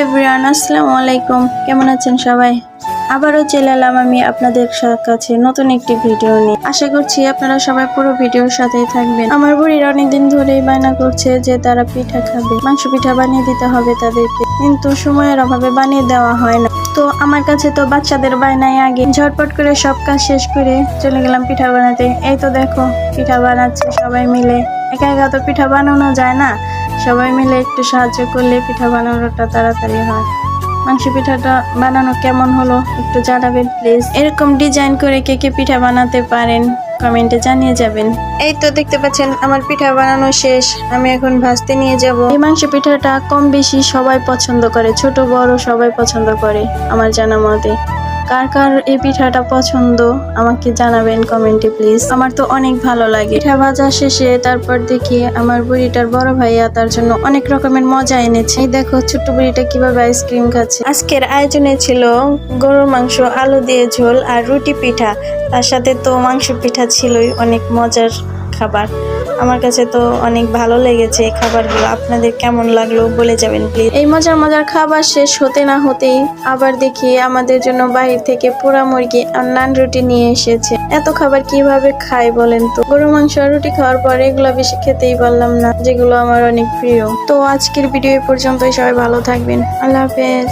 Everyone, আসসালামু আলাইকুম। কেমন আছেন সবাই? আবারও চলে এলাম আমি আপনাদের কাছে নতুন একটি ভিডিও নিয়ে। আশা করছি আপনারা সবাই পুরো ভিডিওর সাথেই থাকবেন। আমার বুড়ির অনেকদিন ধরেই বায়না করছে যে তারা পিঠা খাবে, মাংস পিঠা বানিয়ে দিতে হবে তাদেরকে, কিন্তু সময়ের অভাবে বানিয়ে দেওয়া হয় না। তো আমার কাছে তো বাচ্চাদের বায়নাই আগে, ঝটপট করে সব কাজ শেষ করে চলে গেলাম পিঠা বানাতে। এই তো দেখো পিঠা বানাচ্ছে সবাই মিলে। একা একা তো পিঠা বানানো যায় না, সবাই মিলে একটু সাহায্য করলে পিঠা বানানোটা তাড়াতাড়ি হয়। মাংস পিঠাটা বানানো কেমন হলো একটু জানাবেন প্লিজ। এরকম ডিজাইন করে কে কে পিঠা বানাতে পারেন কমেন্টে জানিয়ে যাবেন। এই তো দেখতে পাচ্ছেন আমার পিঠা বানানো শেষ, আমি এখন ভাজতে নিয়ে যাব। এই মাংস পিঠাটা কম বেশি সবাই পছন্দ করে, ছোট বড় সবাই পছন্দ করে আমার জানা মতে। কার কার এই পিঠাটা পছন্দ আমাকে জানাবেন কমেন্টে প্লিজ। আমার তো অনেক ভালো লাগে। পিঠা ভাজা শেষে তারপর দেখি আমার বুড়িটার বড় ভাইয়া তার জন্য অনেক রকমের মজা এনেছে। এই দেখো ছোট্ট বুড়িটা কিভাবে আইসক্রিম খাচ্ছে। আজকের আয়োজনে ছিল গরুর মাংস, আলু দিয়ে ঝোল আর রুটি পিঠা, তার সাথে তো মাংস পিঠা ছিলই। অনেক মজার খাবার, আমার কাছে তো অনেক ভালো লেগেছে এই খাবারগুলো। আপনাদের কেমন লাগলো বলে যাবেন প্লিজ। এই মজার মজার খাবার শেষ হতে না হতেই আবার দেখি আমাদের জন্য বাহির থেকে পোড়া মুরগি আর নান রুটি নিয়ে এসেছে। এত খাবার কিভাবে খাই বলেন তো? গরু মাংস আর রুটি খাওয়ার পর এগুলো বেশি খেতেই পারলাম না, যেগুলো আমার অনেক প্রিয়। তো আজকের ভিডিও এই পর্যন্তই, সবাই ভালো থাকবেন। আল্লাহ হাফেজ।